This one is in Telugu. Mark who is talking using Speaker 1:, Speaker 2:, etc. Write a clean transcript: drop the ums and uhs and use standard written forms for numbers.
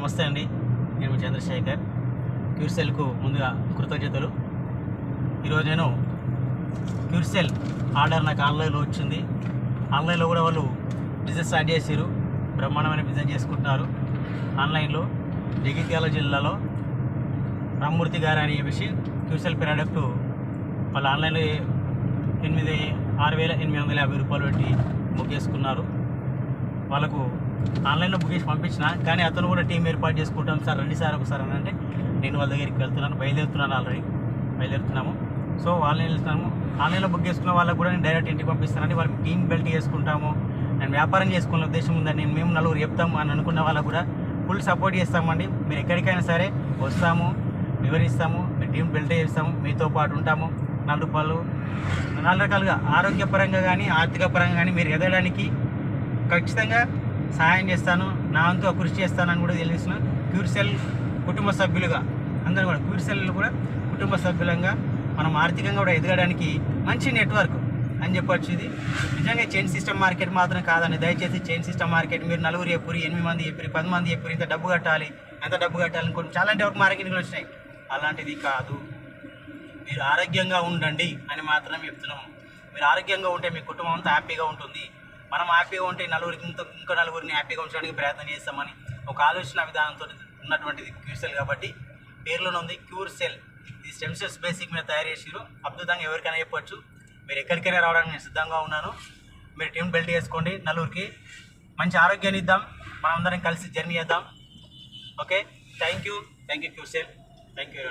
Speaker 1: నమస్తే అండి, నేను చంద్రశేఖర్. క్యూర్సెల్కు ముందుగా కృతజ్ఞతలు. ఈరోజు నేను క్యూర్సెల్ ఆర్డర్ నాకు ఆన్లైన్లో వచ్చింది. ఆన్లైన్లో కూడా వాళ్ళు బిజినెస్ స్టార్ట్ చేశారు, బ్రహ్మాండమైన బిజినెస్ చేసుకుంటున్నారు. ఆన్లైన్లో జగిత్యాల జిల్లాలో రామ్మూర్తి గారు అని చెప్పేసి క్యూర్సెల్ ప్రోడక్టు వాళ్ళు ఆన్లైన్లో 6,850 రూపాయలు పెట్టి బుక్ చేసుకున్నారు. వాళ్ళకు ఆన్లైన్లో బుక్ చేసి పంపించిన, కానీ అతను కూడా టీం ఏర్పాటు చేసుకుంటాం సార్, రండి సార్ ఒకసారి అని అంటే నేను వాళ్ళ దగ్గరికి బయలుదేరుతున్నాను. ఆల్రెడీ బయలుదేరుతున్నాము. సో ఆన్లైన్లో బుక్ చేసుకున్న వాళ్ళకు కూడా నేను డైరెక్ట్ ఇంటికి పంపిస్తానండి. వాళ్ళకి టీం బెల్ట్ చేసుకుంటాము, నేను వ్యాపారం చేసుకునే ఉద్దేశం ఉందని మేము నలుగురు చెప్తాము అని అనుకున్న వాళ్ళకు కూడా ఫుల్ సపోర్ట్ చేస్తామండి. మీరు ఎక్కడికైనా సరే వస్తాము, వివరిస్తాము, మీ టీం బెల్ట్ చేస్తాము, మీతో పాటు ఉంటాము. 4 రకాలుగా ఆరోగ్యపరంగా కానీ ఆర్థిక పరంగా కానీ మీరు ఎదగడానికి ఖచ్చితంగా సహాయం చేస్తాను, నా వంతు కృషి చేస్తానని కూడా తెలిసిన క్యూర్సెల్ కుటుంబ సభ్యులుగా అందరూ కూడా క్యూర్సెల్ కూడా కుటుంబ సభ్యులంగా మనం ఆర్థికంగా కూడా ఎదగడానికి మంచి నెట్వర్క్ అని చెప్పొచ్చు. ఇది నిజంగా చైన్ సిస్టమ్ మార్కెట్ మాత్రం కాదండి. దయచేసి చైన్ సిస్టమ్ మార్కెట్ మీరు 4 చెప్పురి, 8 మంది చెప్పురి, 10 మంది చెప్పురి, ఇంత డబ్బు కట్టాలి, ఎంత డబ్బు కట్టాలని కొన్ని చాలా నెట్వర్క్ మార్కెటింగ్లు వచ్చినాయి. అలాంటిది కాదు. మీరు ఆరోగ్యంగా ఉండండి అని మాత్రం చెప్తున్నాము. మీరు ఆరోగ్యంగా ఉంటే మీ కుటుంబం అంతా హ్యాపీగా ఉంటుంది. మనం హ్యాపీగా ఉంటే ఇంకో నలుగురిని హ్యాపీగా ఉంచడానికి ప్రయత్నం చేస్తామని ఒక ఆలోచన విధానంతో ఉన్నటువంటిది క్యూర్సెల్. కాబట్టి పేర్లోనే ఉంది క్యూర్సెల్. ఇది స్టెమ్ సెల్స్ బేసిక్ మీద తయారు చేసిరు. అద్భుతంగా ఎవరికైనా చెప్పొచ్చు. మీరు ఎక్కడికైనా రావడానికి నేను సిద్ధంగా ఉన్నాను. మీరు టీం బెల్ట్ చేసుకోండి, నలుగురికి మంచి ఆరోగ్యాన్ని ఇద్దాం, మనం అందరం కలిసి జర్నీ చేద్దాం. Okay, thank you క్యూర్సెల్. Thank you.